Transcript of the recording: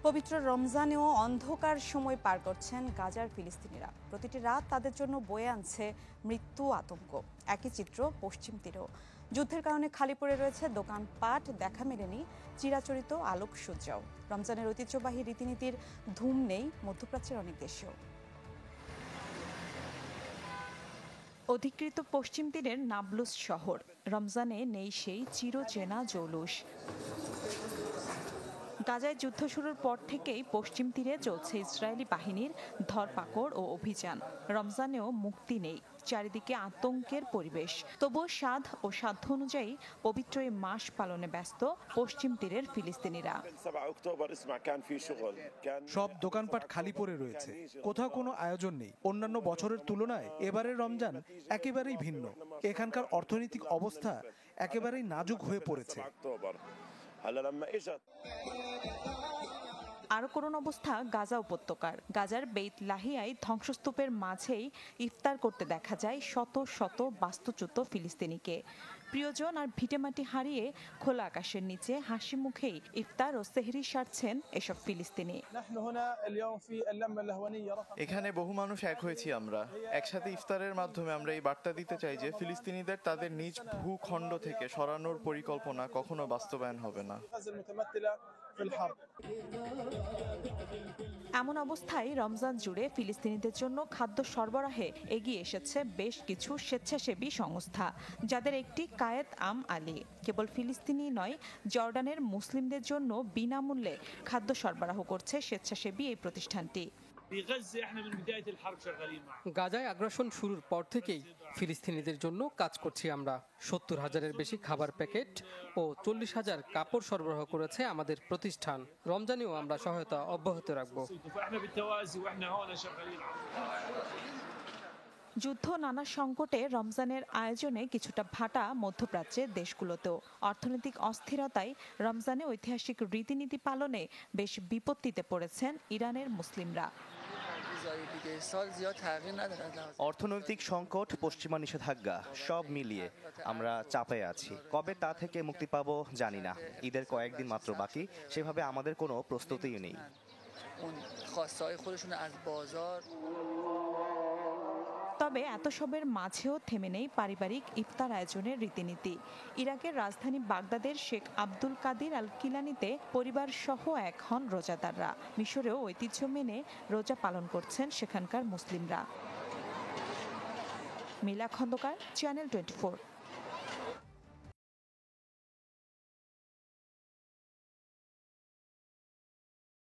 পবিত্র রমজানেও অন্ধকার সময় পার করছেন গাজার ফিলিস্তিনিরা। প্রতিটি রাত তাদের জন্য বয়ে আনছে মৃত্যু আতঙ্ক। একই চিত্র পশ্চিম তীরেও। যুদ্ধের কারণে খালি পড়ে রয়েছে দোকানপাট, দেখা মেলেনি চিরাচরিত আলোকসজ্জাও। রমজানের ঐতিহ্যবাহী রীতিনীতির ধুম নেই মধ্যপ্রাচ্যের অনেক দেশেও। অধিকৃত পশ্চিম তীরের নাবলুস শহর। রমজানে নেই সেই চিরচেনা জৌলুস। গাজায় যুদ্ধ শুরুর পর থেকেই পশ্চিম তীরে চলছে ইসরায়েলি বাহিনীর ধরপাকড় ও অভিযান। রমজানেও মুক্তি নেই, চারিদিকে আতঙ্কের পরিবেশ। তবুও সাধ ও সাধ্য অনুযায়ী পবিত্র এই মাস পালনে ব্যস্ত পশ্চিম তীরের ফিলিস্তিনিরা। সব দোকানপাট খালি পড়ে রয়েছে, কোথাও কোনো আয়োজন নেই। অন্যান্য বছরের তুলনায় এবারের রমজান একেবারেই ভিন্ন। এখানকার অর্থনৈতিক অবস্থা একেবারেই নাজুক হয়ে পড়েছে। আরও করুণ অবস্থা গাজা উপত্যকার। গাজার বেইত লাহিয়ায় ধ্বংসস্তূপের মাঝেই ইফতার করতে দেখা যায় শত শত বাস্তুচ্যুত ফিলিস্তিনিকে। প্রিয়জন আর ভিটেমাটি হারিয়ে খোলা আকাশের নিচে হাসি মুখেই ইফতার ও সেহরি সারছেন এসব ফিলিস্তিনি। এখানে বহু মানুষ এক হয়েছি আমরা একসাথে। ইফতারের মাধ্যমে আমরা এই বার্তা দিতে চাই যে ফিলিস্তিনিদের তাদের নিজ ভূখণ্ড থেকে সরানোর পরিকল্পনা কখনো বাস্তবায়ন হবে না। এমন অবস্থায় রমজান জুড়ে ফিলিস্তিনিদের জন্য খাদ্য সরবরাহে এগিয়ে এসেছে বেশ কিছু স্বেচ্ছাসেবী সংস্থা, যাদের একটি কায়েত আম আলী। কেবল ফিলিস্তিনি নয়, জর্ডানের মুসলিমদের জন্য বিনামূল্যে খাদ্য সরবরাহ করছে স্বেচ্ছাসেবী এই প্রতিষ্ঠানটি। গাজায় আগ্রাসন শুরুর পর থেকেই ফিলিস্তিনিদের জন্য কাজ করছি আমরা। ৭০,০০০-এর বেশি খাবার প্যাকেট ও ৪০,০০০ কাপড় সরবরাহ করেছে আমাদের প্রতিষ্ঠান। রমজানেও আমরা সহায়তা অব্যাহত রাখব। যুদ্ধ নানা সংকটে রমজানের আয়োজনে কিছুটা ভাটা মধ্যপ্রাচ্যের দেশগুলোতেও। অর্থনৈতিক অস্থিরতায় রমজানে ঐতিহাসিক রীতিনীতি পালনে বেশ বিপত্তিতে পড়েছেন ইরানের মুসলিমরা। অর্থনৈতিক সংকট, পশ্চিমা নিষেধাজ্ঞা সব মিলিয়ে আমরা চাপে আছি। কবে তা থেকে মুক্তি পাবো জানি না। ঈদের কয়েকদিন মাত্র বাকি, সেভাবে আমাদের কোনো প্রস্তুতিই নেই। তবে এত সবের মাঝেও থেমে নেই পারিবারিক ইফতার আয়োজনের রীতিনীতি। ইরাকের রাজধানী বাগদাদের শেখ আব্দুল কাদির আল কিলানিতে পরিবার সহ এক হন রোজাদাররা। মিশরেও ঐতিহ্য মেনে রোজা পালন করছেন সেখানকার মুসলিমরা। মিলা খন্দকার, চ্যানেল 24।